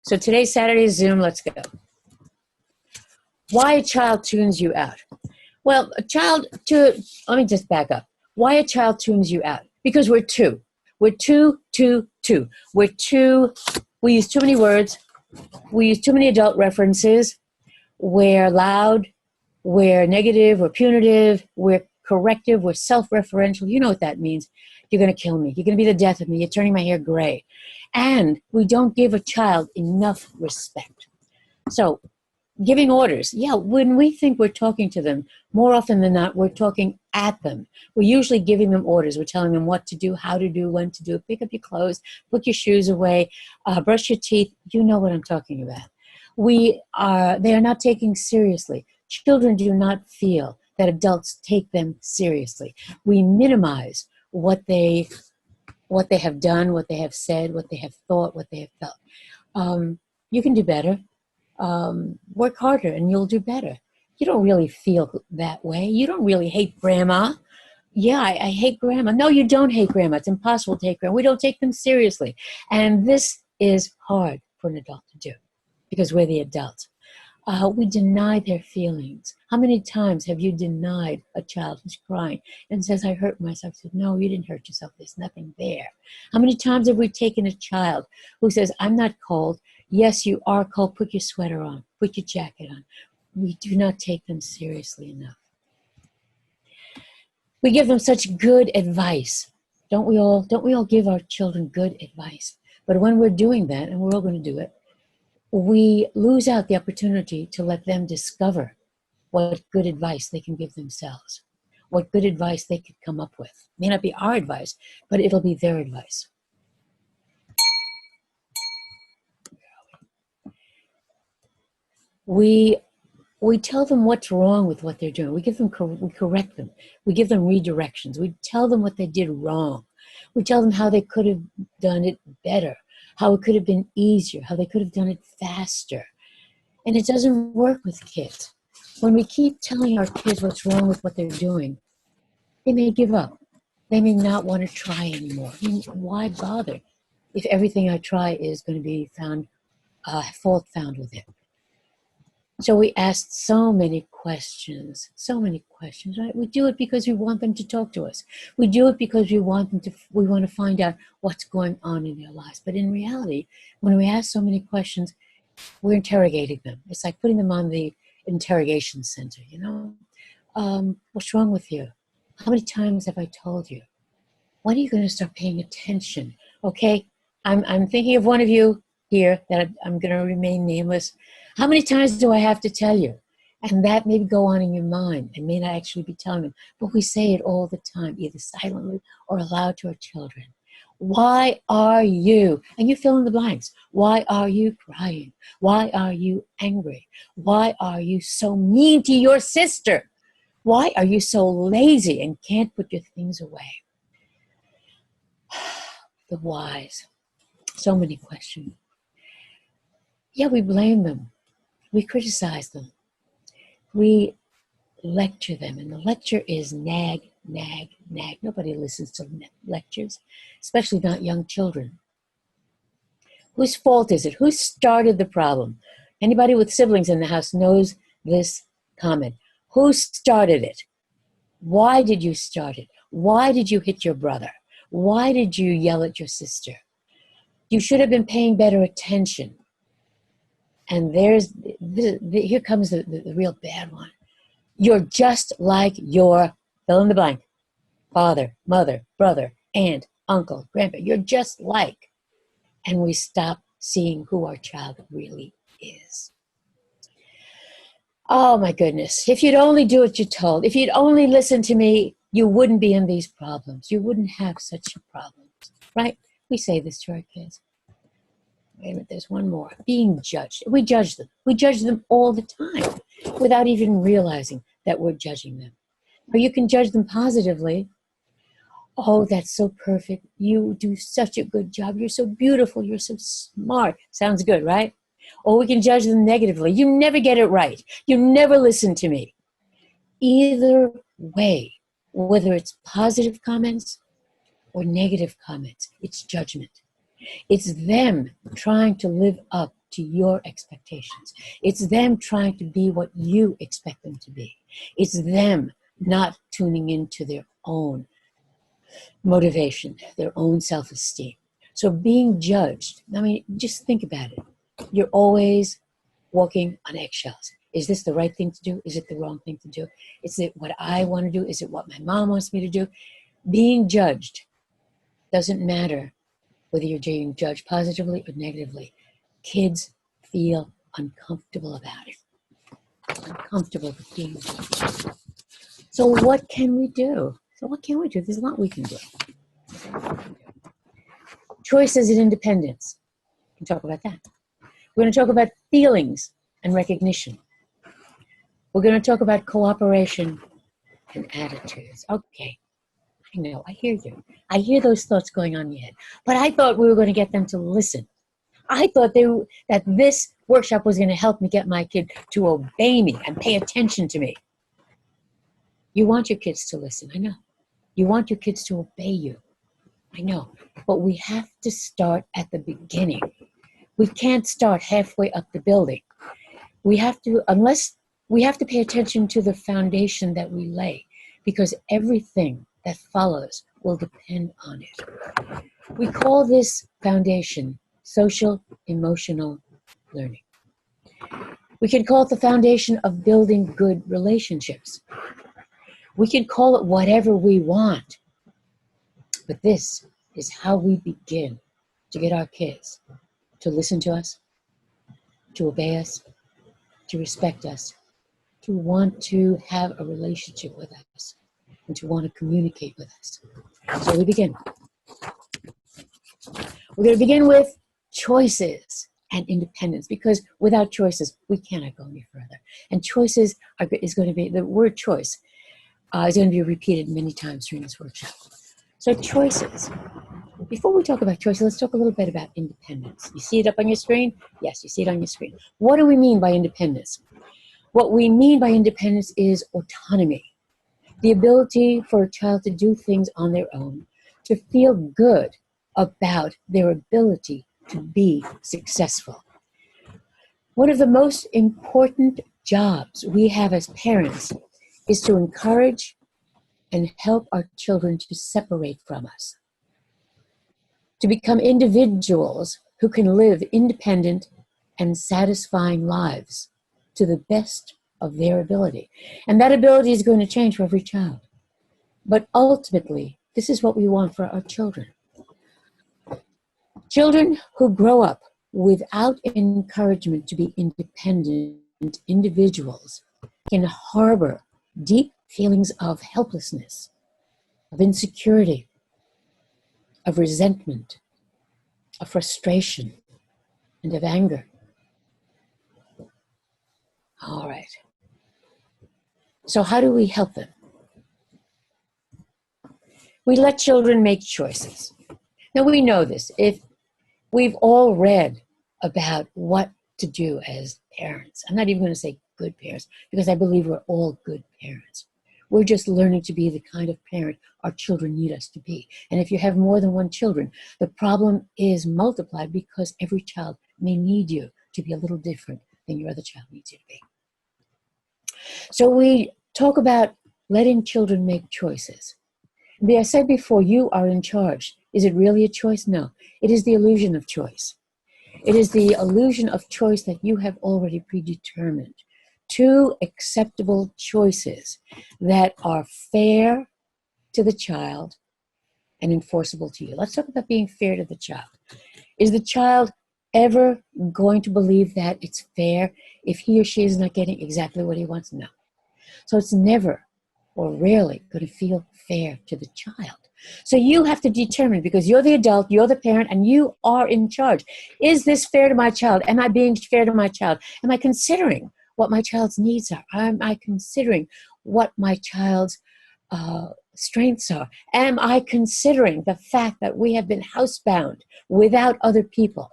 So today's Saturday Zoom, let's go. Why a child tunes you out. Well, let me just back up. Why a child tunes you out? Because we're two. We're two. We're two. We use too many words. We use too many adult references. We're loud. We're negative. We're punitive. We're corrective. We're self-referential. You know what that means. You're going to kill me. You're going to be the death of me. You're turning my hair gray. And we don't give a child enough respect. So giving orders. Yeah, when we think we're talking to them, more often than not, we're talking at them. We're usually giving them orders. We're telling them what to do, how to do, when to do. Pick up your clothes, put your shoes away, brush your teeth. You know what I'm talking about. They are not taken seriously. Children do not feel that adults take them seriously. We minimize what they have done, what they have said, what they have thought, what they have felt. You can do better. Work harder and you'll do better. You don't really feel that way. You don't really hate grandma. Yeah, I hate grandma. No, you don't hate grandma. It's impossible to hate grandma. We don't take them seriously. And this is hard for an adult to do because we're the adults. We deny their feelings. How many times have you denied a child who's crying and says, I hurt myself? Said, no, you didn't hurt yourself. There's nothing there. How many times have we taken a child who says, I'm not cold. Yes, you are cold. Put your sweater on. Put your jacket on. We do not take them seriously enough. We give them such good advice. Don't we all give our children good advice? But when we're doing that, and we're all going to do it, we lose out the opportunity to let them discover what good advice they can give themselves, what good advice they could come up with. It may not be our advice, but it'll be their advice. We tell them what's wrong with what they're doing. We correct them. We give them redirections. We tell them what they did wrong. We tell them how they could have done it better, how it could have been easier, how they could have done it faster. And it doesn't work with kids. When we keep telling our kids what's wrong with what they're doing, they may give up. They may not want to try anymore. I mean, why bother if everything I try is going to be fault found with it? So we asked so many questions, right? We do it because we want them to talk to us. We do it because we want to find out what's going on in their lives. But in reality, when we ask so many questions, we're interrogating them. It's like putting them on the interrogation center, you know? What's wrong with you? How many times have I told you? When are you going to start paying attention? Okay, I'm thinking of one of you here that I'm going to remain nameless. How many times do I have to tell you? And that may go on in your mind. I may not actually be telling them, but we say it all the time, either silently or aloud to our children. Why are you? And you fill in the blanks. Why are you crying? Why are you angry? Why are you so mean to your sister? Why are you so lazy and can't put your things away? The whys. So many questions. Yeah, we blame them. We criticize them. We lecture them. And the lecture is nag, nag, nag. Nobody listens to lectures, especially not young children. Whose fault is it? Who started the problem? Anybody with siblings in the house knows this comment. Who started it? Why did you start it? Why did you hit your brother? Why did you yell at your sister? You should have been paying better attention. And here comes the real bad one. You're just like your fill in the blank. Father, mother, brother, aunt, uncle, grandpa. You're just like. And we stop seeing who our child really is. Oh my goodness. If you'd only do what you're told, if you'd only listen to me, you wouldn't be in these problems. You wouldn't have such problems, right? We say this to our kids. Wait a minute, there's one more. Being judged. We judge them. We judge them all the time without even realizing that we're judging them. Or you can judge them positively. Oh, that's so perfect. You do such a good job. You're so beautiful. You're so smart. Sounds good, right? Or we can judge them negatively. You never get it right. You never listen to me. Either way, whether it's positive comments or negative comments, it's judgment. It's them trying to live up to your expectations. It's them trying to be what you expect them to be. It's them not tuning into their own motivation, their own self-esteem. So being judged, I mean, just think about it. You're always walking on eggshells. Is this the right thing to do? Is it the wrong thing to do? Is it what I want to do? Is it what my mom wants me to do? Being judged doesn't matter whether you're being judged positively or negatively. Kids feel uncomfortable about it. Uncomfortable with being judged. So what can we do? There's a lot we can do. Choices and independence. We can talk about that. We're going to talk about feelings and recognition. We're going to talk about cooperation and attitudes. Okay, I know, I hear you. I hear those thoughts going on in your head. But I thought we were going to get them to listen. I thought that this workshop was going to help me get my kid to obey me and pay attention to me. You want your kids to listen, I know. You want your kids to obey you, I know. But we have to start at the beginning. We can't start halfway up the building. We have to pay attention to the foundation that we lay, because everything that follows will depend on it. We call this foundation social emotional learning. We can call it the foundation of building good relationships. We can call it whatever we want. But this is how we begin to get our kids to listen to us, to obey us, to respect us, to want to have a relationship with us, and to want to communicate with us. So we begin. We're going to begin with choices and independence, because without choices, we cannot go any further. And choices is going to be, the word choice is going to be repeated many times during this workshop. So choices. Before we talk about choices, let's talk a little bit about independence. You see it up on your screen? Yes, you see it on your screen. What do we mean by independence? What we mean by independence is autonomy. The ability for a child to do things on their own, to feel good about their ability to be successful. One of the most important jobs we have as parents is to encourage and help our children to separate from us, to become individuals who can live independent and satisfying lives to the best of their ability. And that ability is going to change for every child. But ultimately, this is what we want for our children. Children who grow up without encouragement to be independent individuals can harbor deep feelings of helplessness, of insecurity, of resentment, of frustration, and of anger. All right. So how do we help them? We let children make choices. Now we know this. If we've all read about what to do as parents, I'm not even going to say good parents, because I believe we're all good parents. We're just learning to be the kind of parent our children need us to be. And if you have more than one children, the problem is multiplied, because every child may need you to be a little different than your other child needs you to be. So we talk about letting children make choices. I said before, you are in charge. Is it really a choice? No. It is the illusion of choice. It is the illusion of choice that you have already predetermined. Two acceptable choices that are fair to the child and enforceable to you. Let's talk about being fair to the child. Is the child ever going to believe that it's fair if he or she is not getting exactly what he wants? No. So it's never or rarely going to feel fair to the child. So you have to determine, because you're the adult, you're the parent, and you are in charge. Is this fair to my child? Am I being fair to my child? Am I considering what my child's needs are? Am I considering what my child's strengths are? Am I considering the fact that we have been housebound without other people,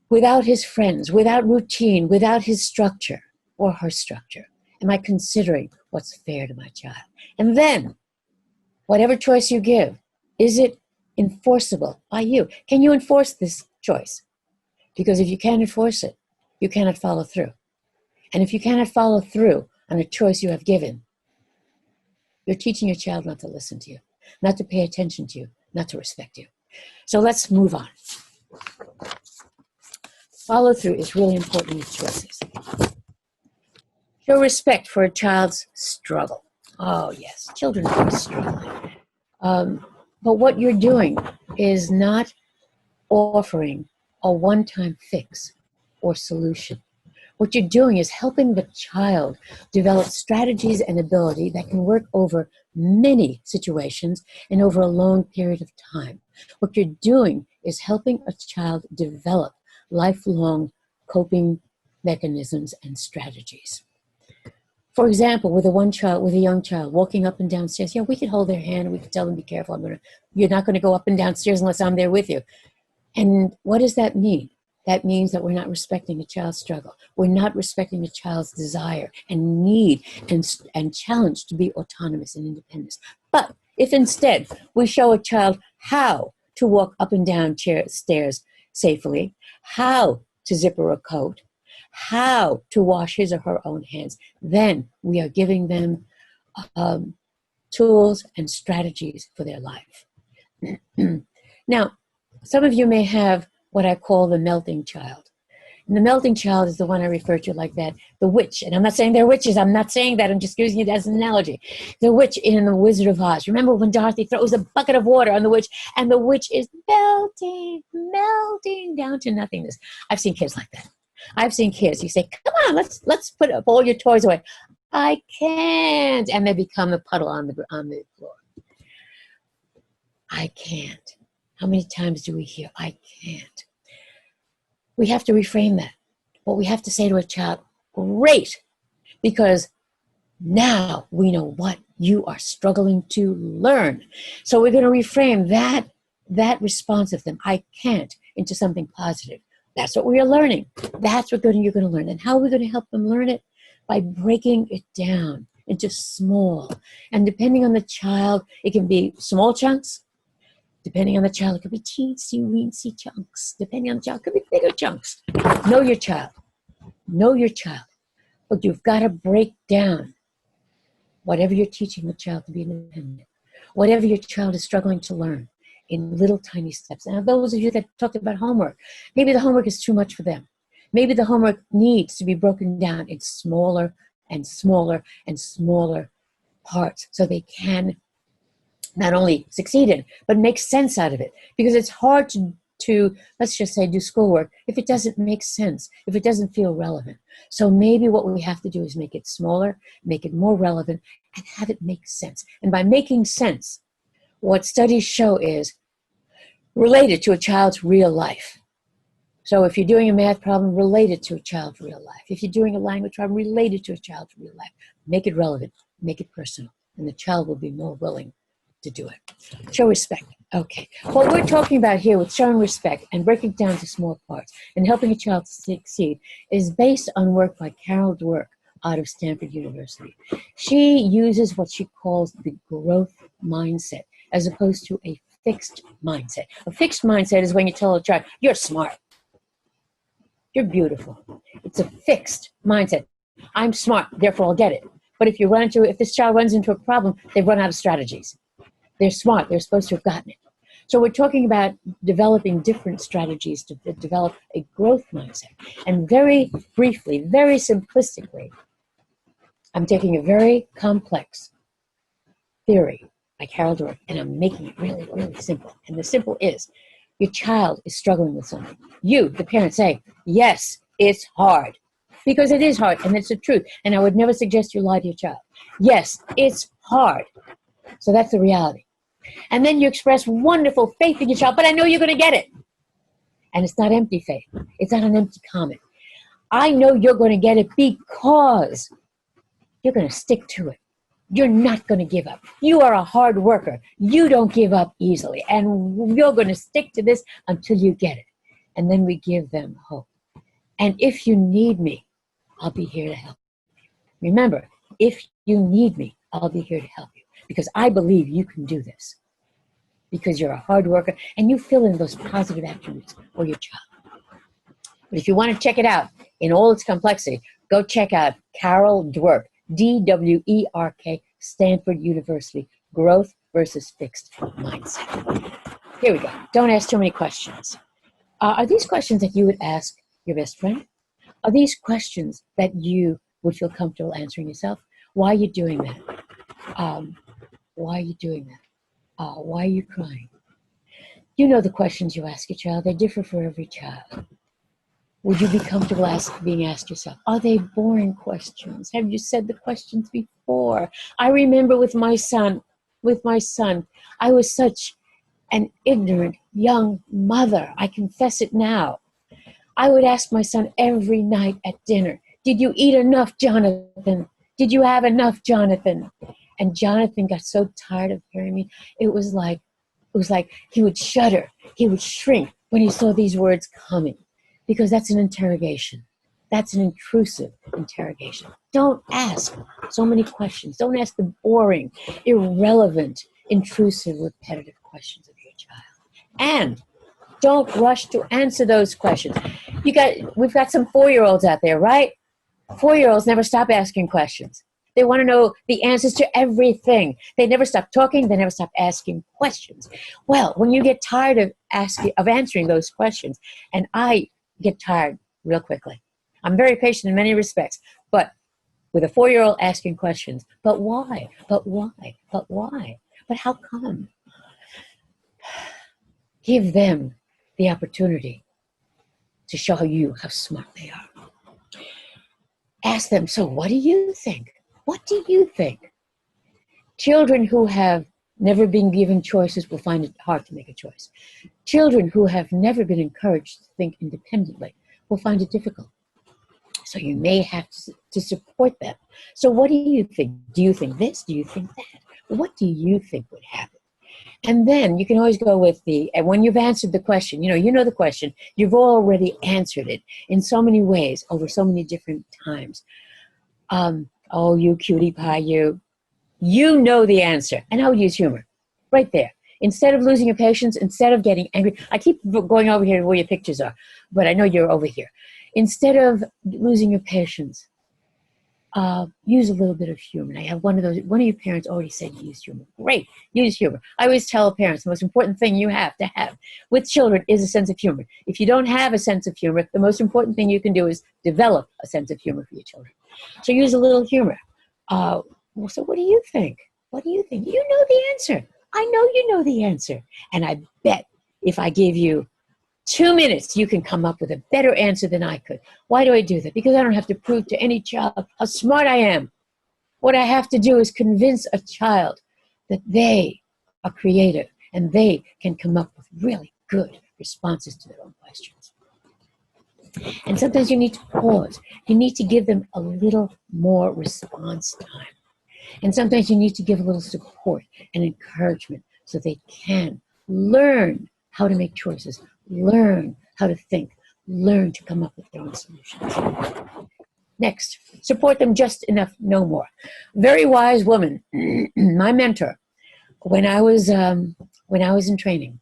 without his friends, without routine, without his structure or her structure? Am I considering what's fair to my child? And then, whatever choice you give, is it enforceable by you? Can you enforce this choice? Because if you can't enforce it, you cannot follow through. And if you cannot follow through on a choice you have given, you're teaching your child not to listen to you, not to pay attention to you, not to respect you. So let's move on. Follow through is really important with choices. Show respect for a child's struggle. Oh, yes, children are always struggling. But what you're doing is not offering a one-time fix or solution. What you're doing is helping the child develop strategies and ability that can work over many situations and over a long period of time. What you're doing is helping a child develop lifelong coping mechanisms and strategies. For example, with a young child walking up and down stairs, we could hold their hand and we could tell them, be careful, you're not going to go up and down stairs unless I'm there with you. And what does that mean? That means that we're not respecting a child's struggle. We're not respecting a child's desire and need and challenge to be autonomous and independent. But if instead we show a child how to walk up and down stairs safely, how to zipper a coat, how to wash his or her own hands, then we are giving them tools and strategies for their life. Now, some of you may have what I call the melting child. And the melting child is the one I refer to like that, the witch. And I'm not saying they're witches. I'm not saying that. I'm just using it as an analogy. The witch in The Wizard of Oz. Remember when Dorothy throws a bucket of water on the witch and the witch is melting down to nothingness. I've seen kids like that. I've seen kids, you say, come on, let's put up all your toys away. I can't. And they become a puddle on the floor. I can't. How many times do we hear, I can't? We have to reframe that. What we have to say to a child, great, because now we know what you are struggling to learn. So we're going to reframe that response of them, I can't, into something positive. That's what we are learning. That's what you're going to learn. And how are we going to help them learn it? By breaking it down into small. And depending on the child, it can be small chunks. Depending on the child, it could be teensy-weensy chunks. Depending on the child, it could be bigger chunks. Know your child. Know your child. But you've got to break down whatever you're teaching the child to be independent. Whatever your child is struggling to learn in little tiny steps. Now, those of you that talked about homework, maybe the homework is too much for them. Maybe the homework needs to be broken down in smaller and smaller and smaller parts so they can not only succeed in, but make sense out of it. Because it's hard to, let's just say, do schoolwork if it doesn't make sense, if it doesn't feel relevant. So maybe what we have to do is make it smaller, make it more relevant, and have it make sense. And by making sense, what studies show is related to a child's real life. So if you're doing a math problem, related to a child's real life. If you're doing a language problem, related to a child's real life. Make it relevant, make it personal, and the child will be more willing to do it. Show respect. Okay. What we're talking about here with showing respect and breaking it down to small parts and helping a child to succeed is based on work by Carol Dweck out of Stanford University. She uses what she calls the growth mindset as opposed to a fixed mindset. A fixed mindset is when you tell a child, you're smart. You're beautiful. It's a fixed mindset. I'm smart, therefore I'll get it. But if this child runs into a problem, they've run out of strategies. They're smart. They're supposed to have gotten it. So we're talking about developing different strategies to develop a growth mindset. And very briefly, very simplistically, I'm taking a very complex theory like Carol Dweck, and I'm making it really, really simple. And the simple is, your child is struggling with something. You, the parent, say, yes, it's hard. Because it is hard, and it's the truth. And I would never suggest you lie to your child. Yes, it's hard. So that's the reality. And then you express wonderful faith in your child, but I know you're going to get it. And it's not empty faith. It's not an empty comment. I know you're going to get it because you're going to stick to it. You're not going to give up. You are a hard worker. You don't give up easily. And you're going to stick to this until you get it. And then we give them hope. And if you need me, I'll be here to help you. Remember, if you need me, I'll be here to help you. Because I believe you can do this. Because you're a hard worker and you fill in those positive attributes for your child. But if you want to check it out in all its complexity, go check out Carol Dwerk, Dwerk, Stanford University, Growth versus Fixed Mindset. Here we go. Don't ask too many questions. Are these questions that you would ask your best friend? Are these questions that you would feel comfortable answering yourself? Why are you doing that? Why are you doing that? Why are you crying? You know the questions you ask your child. They differ for every child. Would you be comfortable being asked yourself? Are they boring questions? Have you said the questions before? I remember with my son, I was such an ignorant young mother. I confess it now. I would ask my son every night at dinner, did you eat enough, Jonathan? Did you have enough, Jonathan? And Jonathan got so tired of hearing me. It was like he would shudder. He would shrink when he saw these words coming, because that's an interrogation. That's an intrusive interrogation. Don't ask so many questions. Don't ask the boring, irrelevant, intrusive, repetitive questions of your child. And don't rush to answer those questions. We've got some 4-year-olds out there, right? 4-year-olds never stop asking questions. They want to know the answers to everything. They never stop talking. They never stop asking questions. Well, when you get tired of answering those questions, and I get tired real quickly. I'm very patient in many respects, but with a 4-year-old asking questions, but why? But why? But why? But how come? Give them the opportunity to show you how smart they are. Ask them, so what do you think? What do you think? Children who have never been given choices will find it hard to make a choice. Children who have never been encouraged to think independently will find it difficult. So you may have to support them. So what do you think? Do you think this? Do you think that? What do you think would happen? And then you can always go with and when you've answered the question, you know the question, you've already answered it in so many ways over so many different times. Oh, you cutie pie, you know the answer. And I would use humor right there. Instead of losing your patience, instead of getting angry, I keep going over here where your pictures are, but I know you're over here. Instead of losing your patience, use a little bit of humor. And I have one of your parents already said use humor. Great, use humor. I always tell parents the most important thing you have to have with children is a sense of humor. If you don't have a sense of humor, the most important thing you can do is develop a sense of humor for your children. So use a little humor. So what do you think? What do you think? You know the answer. I know you know the answer. And I bet if I give you 2 minutes, you can come up with a better answer than I could. Why do I do that? Because I don't have to prove to any child how smart I am. What I have to do is convince a child that they are creative and they can come up with really good responses to their own questions. And sometimes you need to pause. You need to give them a little more response time. And sometimes you need to give a little support and encouragement so they can learn how to make choices, learn how to think, learn to come up with their own solutions. Next, support them just enough, no more. Very wise woman, my mentor, when I was in training,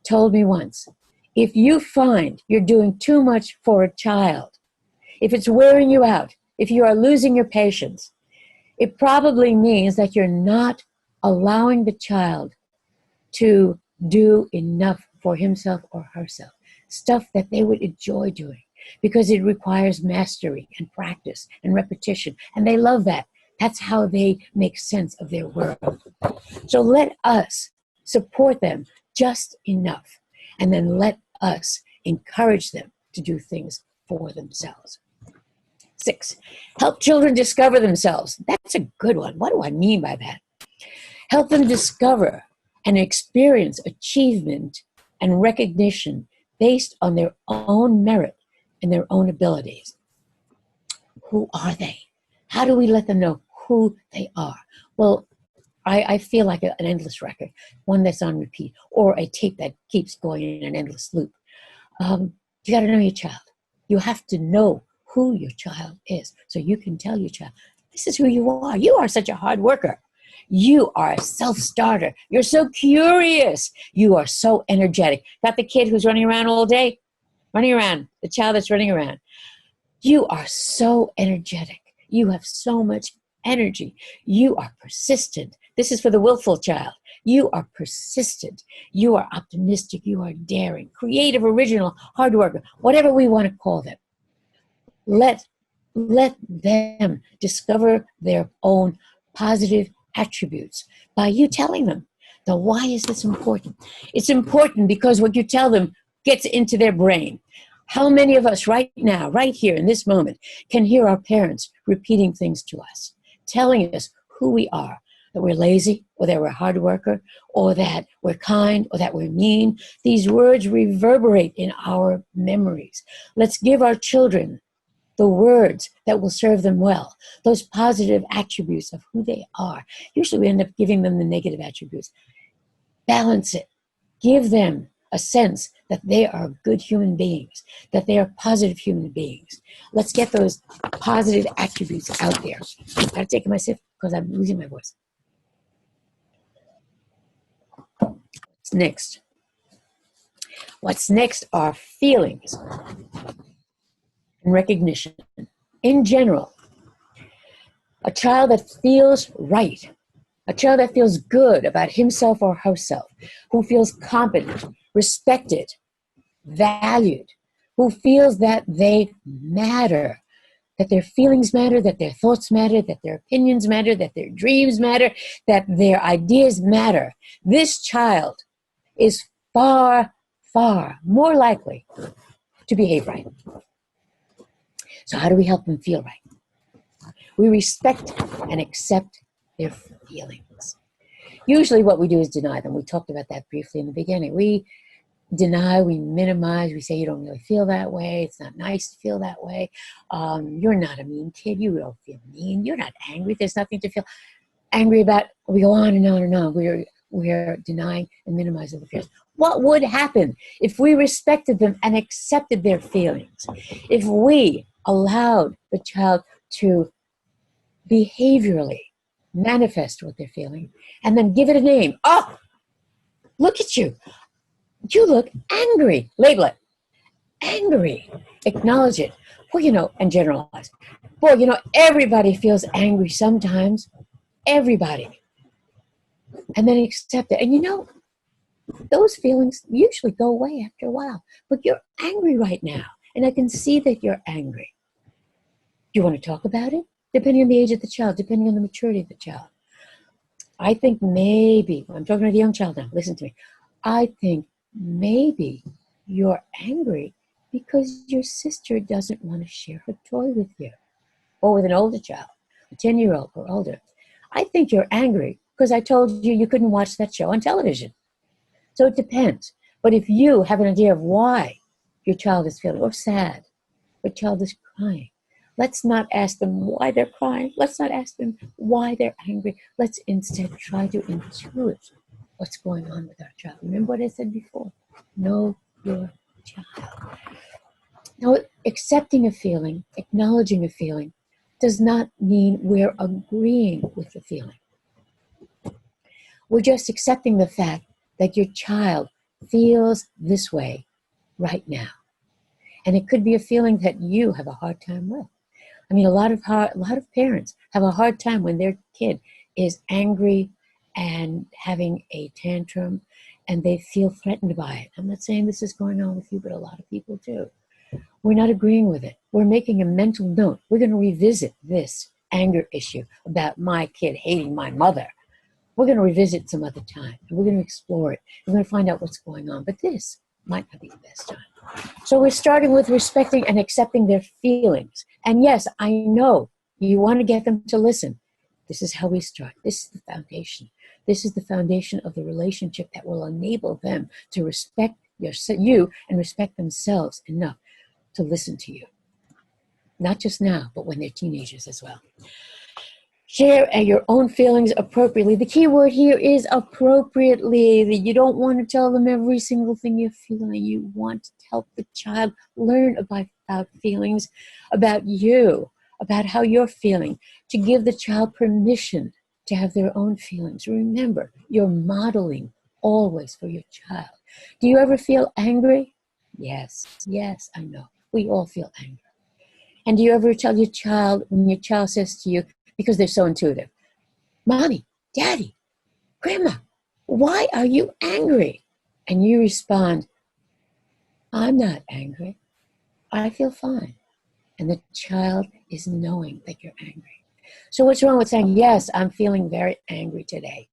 told me once, if you find you're doing too much for a child, if it's wearing you out, if you are losing your patience, it probably means that you're not allowing the child to do enough for himself or herself, stuff that they would enjoy doing, because it requires mastery and practice and repetition, and they love that. That's how they make sense of their world. So let us support them just enough, and then let us encourage them to do things for themselves. 6, help children discover themselves. That's a good one. What do I mean by that? Help them discover and experience achievement and recognition based on their own merit and their own abilities. Who are they? How do we let them know who they are? Well, I feel like an endless record, one that's on repeat, or a tape that keeps going in an endless loop. You got to know your child. You have to know who your child is, so you can tell your child, this is who you are. You are such a hard worker. You are a self-starter. You're so curious. You are so energetic. Got the kid who's running around all day? running around, the child that's running around. You are so energetic. You have so much energy. You are persistent. This is for the willful child. You are persistent. You are optimistic. You are daring, creative, original, hard worker, whatever we want to call them. Let them discover their own positive attributes by you telling them. Now, why is this important? It's important because what you tell them gets into their brain. How many of us right now, right here in this moment, can hear our parents repeating things to us, telling us who we are, that we're lazy, or that we're a hard worker, or that we're kind, or that we're mean? These words reverberate in our memories. Let's give our children the words that will serve them well, those positive attributes of who they are. Usually we end up giving them the negative attributes. Balance it. Give them a sense that they are good human beings, that they are positive human beings. Let's get those positive attributes out there. I've got to take my sip because I'm losing my voice. What's next? What's next are feelings and recognition. In general, a child that feels right, a child that feels good about himself or herself, who feels competent, respected, valued, who feels that they matter, that their feelings matter, that their thoughts matter, that their opinions matter, that their dreams matter, that their ideas matter. This child is far, far more likely to behave right. So how do we help them feel right? We respect and accept their feelings. Usually what we do is deny them. We talked about that briefly in the beginning. We deny, we minimize, we say you don't really feel that way, it's not nice to feel that way, you're not a mean kid, you don't feel mean, you're not angry, there's nothing to feel angry about. We go on and on and on. We're denying and minimizing the fears. What would happen if we respected them and accepted their feelings? If we allowed the child to behaviorally manifest what they're feeling and then give it a name. Oh, look at you. You look angry. Label it. Angry. Acknowledge it. Well, and generalize. Boy, everybody feels angry sometimes. Everybody. And then accept it. And those feelings usually go away after a while. But you're angry right now. And I can see that you're angry. Do you want to talk about it? Depending on the age of the child, depending on the maturity of the child. I think maybe, I'm talking to the young child now, listen to me. I think maybe you're angry because your sister doesn't want to share her toy with you, or with an older child, a 10-year-old or older. I think you're angry because I told you couldn't watch that show on television. So it depends. But if you have an idea of why your child is feeling, or sad, your child is crying, let's not ask them why they're crying. Let's not ask them why they're angry. Let's instead try to intuit what's going on with our child. Remember what I said before? Know your child. Now, accepting a feeling, acknowledging a feeling, does not mean we're agreeing with the feeling. We're just accepting the fact that your child feels this way right now. And it could be a feeling that you have a hard time with. I mean, a lot of parents have a hard time when their kid is angry and having a tantrum, and they feel threatened by it. I'm not saying this is going on with you, but a lot of people do. We're not agreeing with it. We're making a mental note. We're going to revisit this anger issue about my kid hating my mother. We're going to revisit some other time, and we're going to explore it. We're going to find out what's going on. But this might not be the best time. So we're starting with respecting and accepting their feelings. And yes, I know you want to get them to listen. This is how we start. This is the foundation. This is the foundation of the relationship that will enable them to respect you and respect themselves enough to listen to you. Not just now, but when they're teenagers as well. Share your own feelings appropriately. The key word here is appropriately. You don't want to tell them every single thing you're feeling. You want to help the child learn about feelings, about you, about how you're feeling, to give the child permission to have their own feelings. Remember, you're modeling always for your child. Do you ever feel angry? Yes, yes, I know. We all feel anger. And do you ever tell your child, when your child says to you, because they're so intuitive, Mommy, Daddy, Grandma, why are you angry? And you respond, I'm not angry. I feel fine. And the child is knowing that you're angry. So what's wrong with saying, yes, I'm feeling very angry today?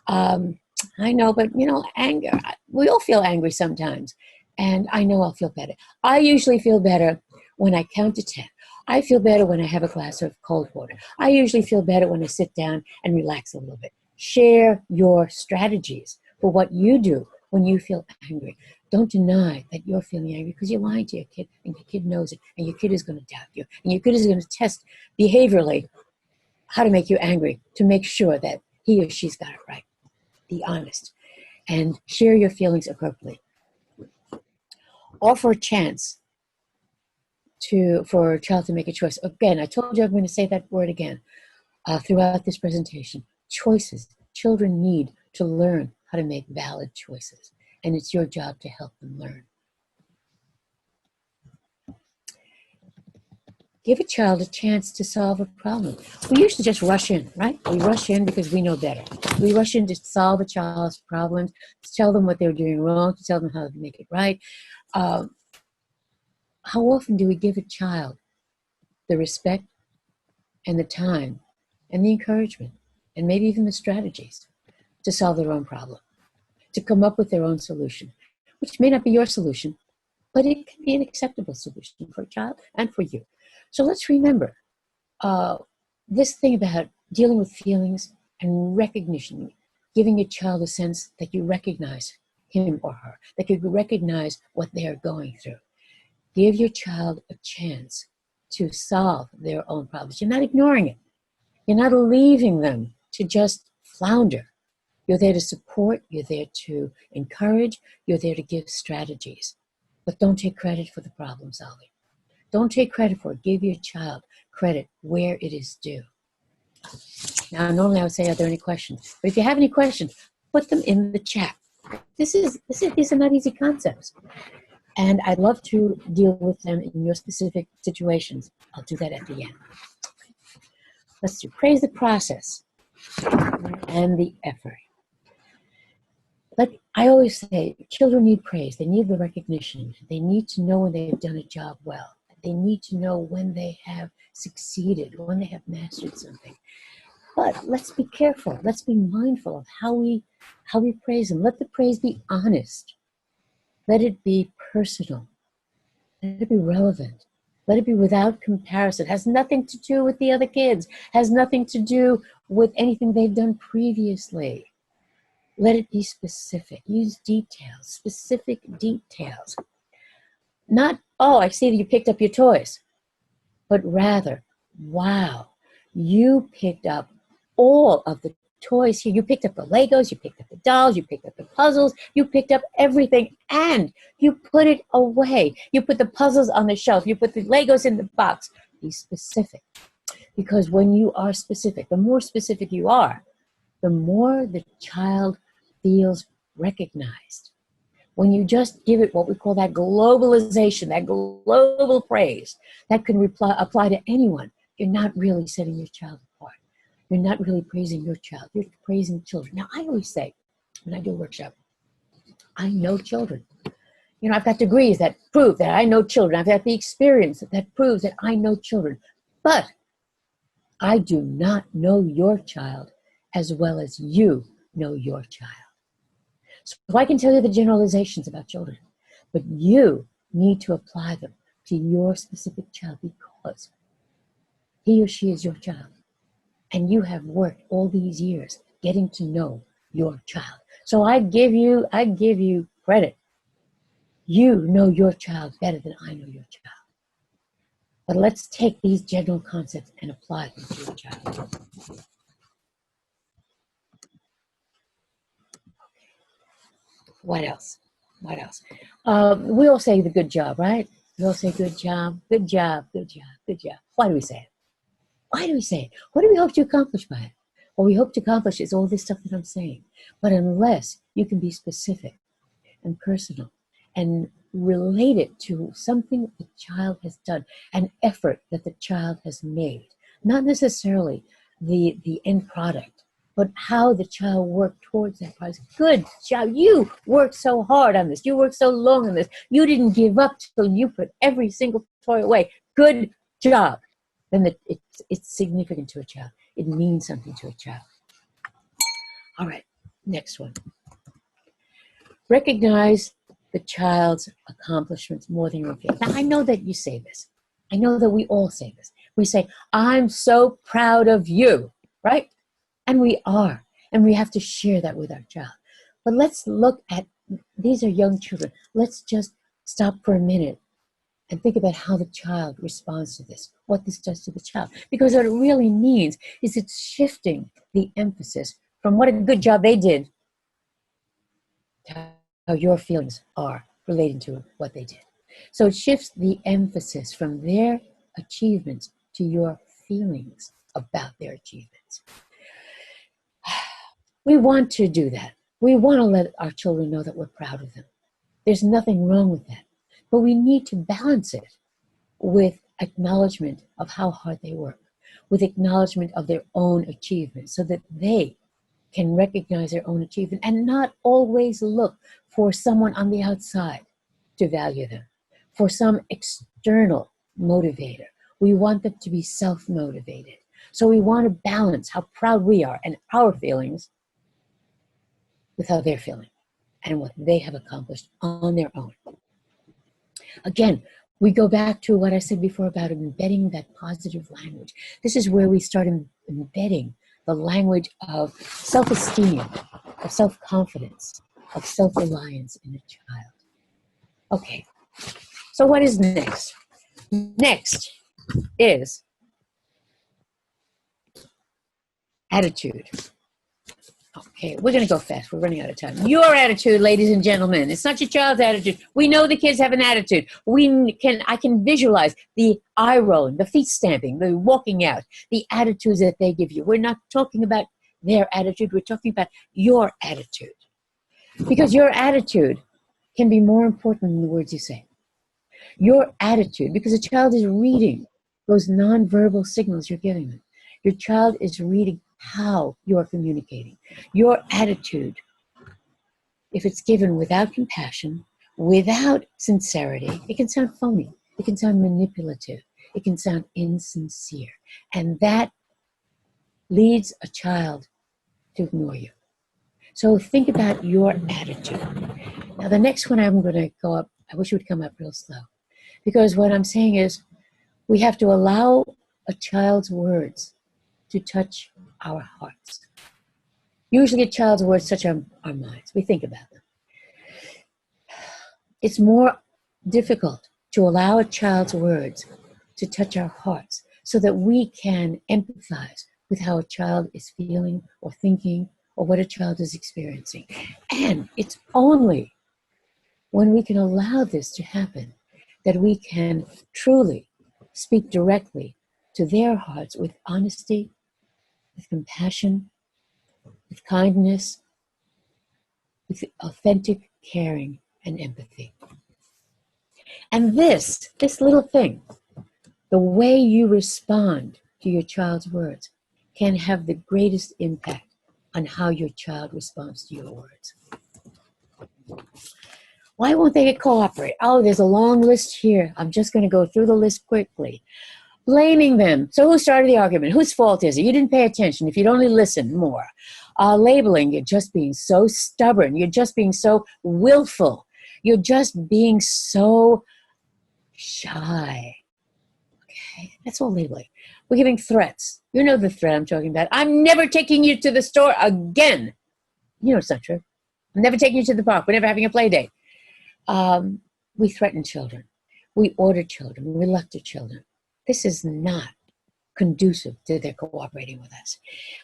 Um, I know, but anger, we all feel angry sometimes. And I know I'll feel better. I usually feel better when I count to 10. I feel better when I have a glass of cold water. I usually feel better when I sit down and relax a little bit. Share your strategies for what you do when you feel angry. Don't deny that you're feeling angry because you're lying to your kid and your kid knows it and your kid is going to doubt you and your kid is going to test behaviorally how to make you angry to make sure that he or she's got it right. Be honest and share your feelings appropriately. Offer a chance for a child to make a choice. Again, I told you I'm going to say that word again throughout this presentation. Choices. Children need to learn how to make valid choices, and it's your job to help them learn. Give a child a chance to solve a problem. We used to just rush in, right? We rush in because we know better. We rush in to solve a child's problems, to tell them what they're doing wrong, to tell them how to make it right. How often do we give a child the respect and the time and the encouragement and maybe even the strategies to solve their own problem, to come up with their own solution, which may not be your solution, but it can be an acceptable solution for a child and for you. So let's remember this thing about dealing with feelings and recognition, giving a child a sense that you recognize him or her, that you recognize what they are going through. Give your child a chance to solve their own problems. You're not ignoring it. You're not leaving them to just flounder. You're there to support, you're there to encourage, you're there to give strategies. But don't take credit for the problem solving. Don't take credit for it. Give your child credit where it is due. Now, normally I would say, are there any questions? But if you have any questions, put them in the chat. These are not easy concepts. And I'd love to deal with them in your specific situations. I'll do that at the end. Let's do praise the process and the effort. But I always say children need praise. They need the recognition. They need to know when they've done a job well. They need to know when they have succeeded, when they have mastered something. But let's be careful. Let's be mindful of how we praise them. Let the praise be honest. Let it be personal. Let it be relevant. Let it be without comparison. It has nothing to do with the other kids. It has nothing to do with anything they've done previously. Let it be specific. Use details, specific details. Not, oh, I see that you picked up your toys, but rather, wow, you picked up all of the toys here. You picked up the Legos, you picked up the dolls, you picked up the puzzles, you picked up everything, and you put it away. You put the puzzles on the shelf, you put the Legos in the box. Be specific. Because when you are specific, the more specific you are, the more the child feels recognized. When you just give it what we call that globalization, that global praise, that can apply to anyone, you're not really setting your child apart. You're not really praising your child. You're praising children. Now, I always say, when I do a workshop, I know children. I've got degrees that prove that I know children. I've got the experience that proves that I know children. But I do not know your child as well as you know your child. So I can tell you the generalizations about children, but you need to apply them to your specific child because he or she is your child. And you have worked all these years getting to know your child. So I give you credit. You know your child better than I know your child. But let's take these general concepts and apply them to your child. What else? We all say the good job, right? We all say good job, good job, good job, good job. Why do we say it? Why do we say it? What do we hope to accomplish by it? What we hope to accomplish is all this stuff that I'm saying. But unless you can be specific and personal and relate it to something the child has done, an effort that the child has made, not necessarily the end product, but how the child worked towards that product. Good job. You worked so hard on this. You worked so long on this. You didn't give up till you put every single toy away. Good job. Then it's significant to a child. It means something to a child. All right, next one. Recognize the child's accomplishments more than your own. Now, I know that you say this. I know that we all say this. We say, I'm so proud of you, right? And we are. And we have to share that with our child. But let's look at, these are young children. Let's just stop for a minute and think about how the child responds to this, what this does to the child. Because what it really means is it's shifting the emphasis from what a good job they did to how your feelings are relating to what they did. So it shifts the emphasis from their achievements to your feelings about their achievements. We want to do that. We want to let our children know that we're proud of them. There's nothing wrong with that. But we need to balance it with acknowledgement of how hard they work, with acknowledgement of their own achievements, so that they can recognize their own achievement and not always look for someone on the outside to value them, for some external motivator. We want them to be self-motivated. So we want to balance how proud we are and our feelings with how they're feeling and what they have accomplished on their own. Again, we go back to what I said before about embedding that positive language. This is where we start embedding the language of self-esteem, of self-confidence, of self-reliance in a child. Okay, so what is next? Next is attitude. Okay, we're going to go fast. We're running out of time. Your attitude, ladies and gentlemen. It's not your child's attitude. We know the kids have an attitude. I can visualize the eye rolling, the feet stamping, the walking out, the attitudes that they give you. We're not talking about their attitude. We're talking about your attitude. Because your attitude can be more important than the words you say. Your attitude, because a child is reading those nonverbal signals you're giving them. Your child is reading how you're communicating. Your attitude, if it's given without compassion, without sincerity, it can sound phony. It can sound manipulative. It can sound insincere. And that leads a child to ignore you. So think about your attitude. Now, the next one I'm going to go up, I wish it would come up real slow. Because what I'm saying is we have to allow a child's words to touch our hearts. Usually a child's words touch our minds. We think about them. It's more difficult to allow a child's words to touch our hearts so that we can empathize with how a child is feeling or thinking or what a child is experiencing. And it's only when we can allow this to happen that we can truly speak directly to their hearts with honesty, with compassion, with kindness, with authentic caring and empathy. And this little thing, the way you respond to your child's words, can have the greatest impact on how your child responds to your words. Why won't they cooperate? Oh, there's a long list here. I'm just going to go through the list quickly. Blaming them. So who started the argument? Whose fault is it? You didn't pay attention. If you'd only listened more. Labeling, you're just being so stubborn. You're just being so willful. You're just being so shy. Okay, that's all labeling. We're giving threats. You know the threat I'm talking about. I'm never taking you to the store again. You know it's not true. I'm never taking you to the park. We're never having a play date. We threaten children. We order children. We lecture children. This is not conducive to their cooperating with us.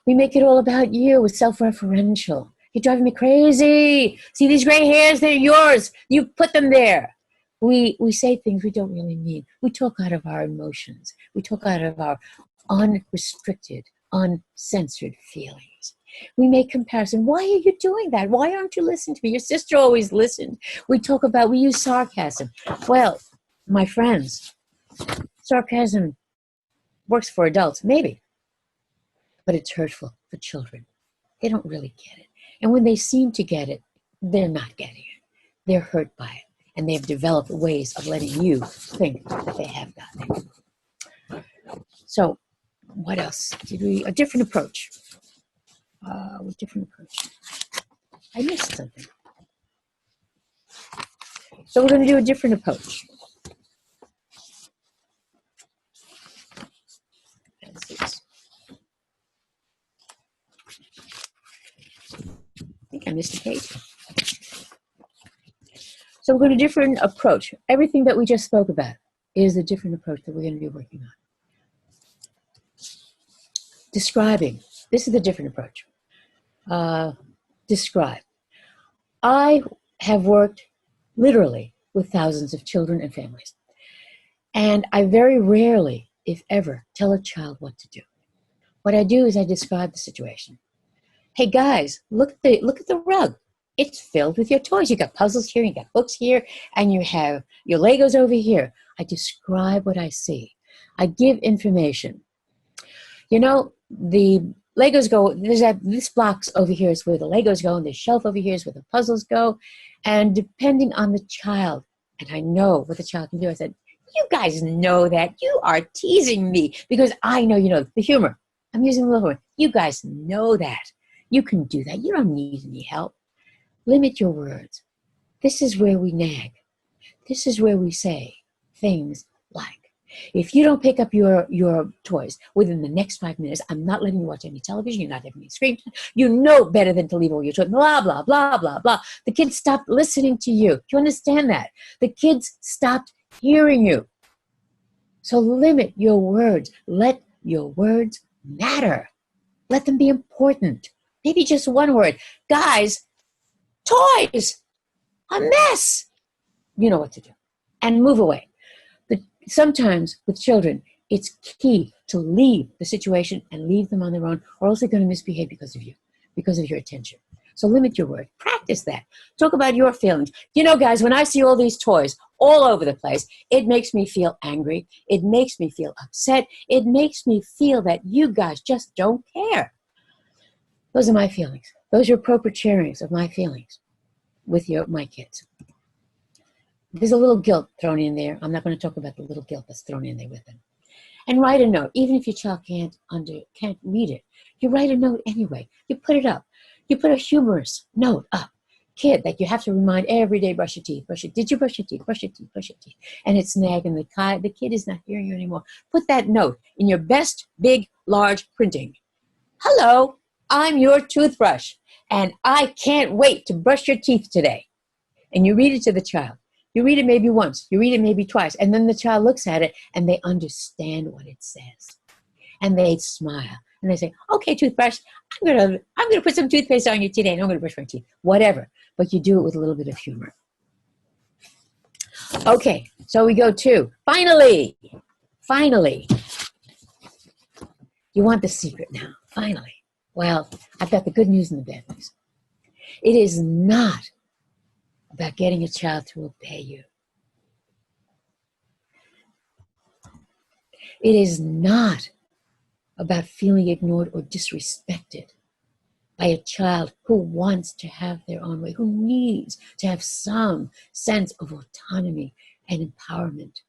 We make it all about you with self-referential. You're driving me crazy. See these gray hairs? They're yours. You put them there. We say things we don't really mean. We talk out of our emotions. We talk out of our unrestricted, uncensored feelings. We make comparison. Why are you doing that? Why aren't you listening to me? Your sister always listened. We use sarcasm. Well, my friends, sarcasm works for adults, maybe, but it's hurtful for children. They don't really get it. And when they seem to get it, they're not getting it. They're hurt by it. And they've developed ways of letting you think that they have gotten it. So, what else? A different approach. A different approach. I missed something. So we're going to do a different approach. I think I missed a page. So we're going to do a different approach. Everything that we just spoke about is a different approach that we're going to be working on. Describing. This is a different approach. Describe. I have worked literally with thousands of children and families. And I very rarely, if ever, tell a child what to do. What I do is I describe the situation. Hey guys, look at the rug. It's filled with your toys. You got puzzles here, you got books here, and you have your Legos over here. I describe what I see. I give information. You know, the Legos go, this box over here is where the Legos go, and this shelf over here is where the puzzles go. And depending on the child, and I know what the child can do, I said, you guys know that. You are teasing me because I know you know the humor. I'm using the little word. You guys know that. You can do that. You don't need any help. Limit your words. This is where we nag. This is where we say things like, if you don't pick up your toys within the next 5 minutes, I'm not letting you watch any television. You're not having any screen time. You know better than to leave all your toys. Blah, blah, blah, blah, blah. The kids stopped listening to you. Do you understand that? The kids stopped hearing you. So limit your words. Let your words matter. Let them be important. Maybe just one word. Guys, toys, a mess. You know what to do. And move away. Sometimes with children, it's key to leave the situation and leave them on their own, or else they're going to misbehave because of you, because of your attention. So limit your word. Practice that. Talk about your feelings. You know, guys, when I see all these toys all over the place, it makes me feel angry. It makes me feel upset. It makes me feel that you guys just don't care. Those are my feelings. Those are appropriate sharings of my feelings with my kids. There's a little guilt thrown in there. I'm not going to talk about the little guilt that's thrown in there with them. And write a note. Even if your child can't read it, you write a note anyway. You put it up. You put a humorous note up. Kid that you have to remind every day, brush your teeth. Did you brush your teeth? Brush your teeth. Brush your teeth. And it's nagging the kid is not hearing you anymore. Put that note in your best, big, large printing. Hello, I'm your toothbrush, and I can't wait to brush your teeth today. And you read it to the child. You read it maybe once, you read it maybe twice, and then the child looks at it and they understand what it says. And they smile and they say, okay, toothbrush, I'm gonna put some toothpaste on you today and I'm gonna brush my teeth. Whatever. But you do it with a little bit of humor. Okay, so we go to finally. You want the secret now, finally. Well, I've got the good news and the bad news. It is not about getting a child to obey you. It is not about feeling ignored or disrespected by a child who wants to have their own way, who needs to have some sense of autonomy and empowerment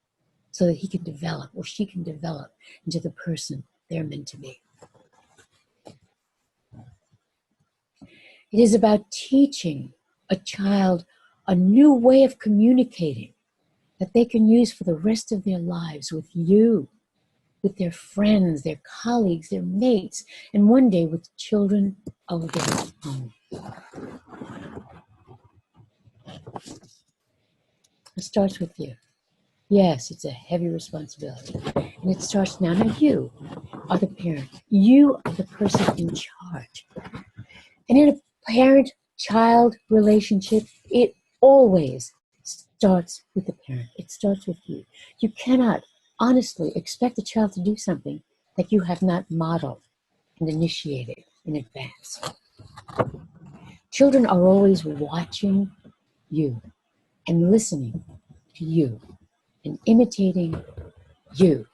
so that he can develop or she can develop into the person they're meant to be. It is about teaching a child a new way of communicating that they can use for the rest of their lives with you, with their friends, their colleagues, their mates, and one day with children of their own. It starts with you. Yes, it's a heavy responsibility. And it starts now. Now you are the parent. You are the person in charge. And in a parent-child relationship, it always starts with the parent. It starts with you. You cannot honestly expect a child to do something that you have not modeled and initiated. in advance. Children are always watching you and listening to you and imitating you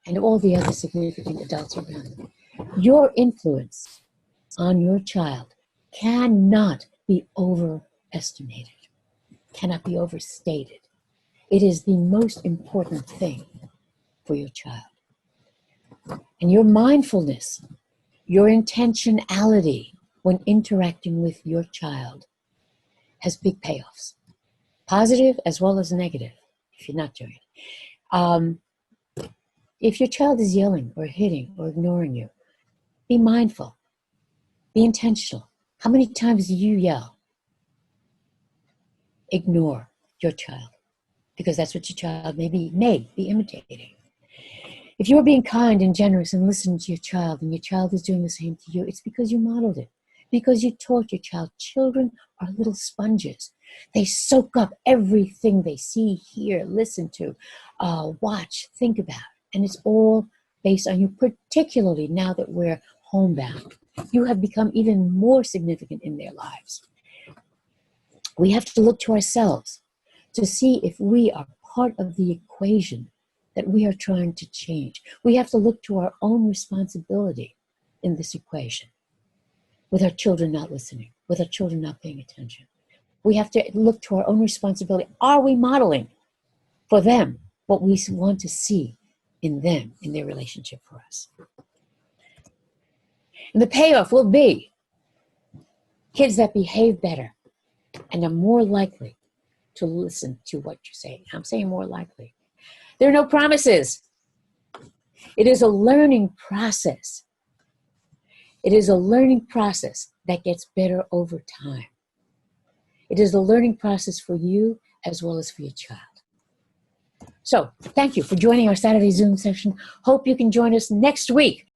and all the other significant adults around them. Your influence on your child cannot be overestimated, cannot be overstated. It is the most important thing for your child. And your mindfulness, your intentionality when interacting with your child has big payoffs, positive as well as negative, if you're not doing it. If your child is yelling or hitting or ignoring you, be mindful, be intentional. How many times do you yell? Ignore your child, because that's what your child may be imitating. If you're being kind and generous and listening to your child, and your child is doing the same to you, it's because you modeled it, because you taught your child. Children are little sponges. They soak up everything they see, hear, listen to, watch, think about. And it's all based on you, particularly now that we're homebound. You have become even more significant in their lives. We have to look to ourselves to see if we are part of the equation that we are trying to change. We have to look to our own responsibility in this equation, with our children not listening, with our children not paying attention. We have to look to our own responsibility. Are we modeling for them what we want to see in them, in their relationship for us? And the payoff will be kids that behave better and are more likely to listen to what you're saying. I'm saying more likely. There are no promises. It is a learning process. It is a learning process that gets better over time. It is a learning process for you as well as for your child. So, thank you for joining our Saturday Zoom session. Hope you can join us next week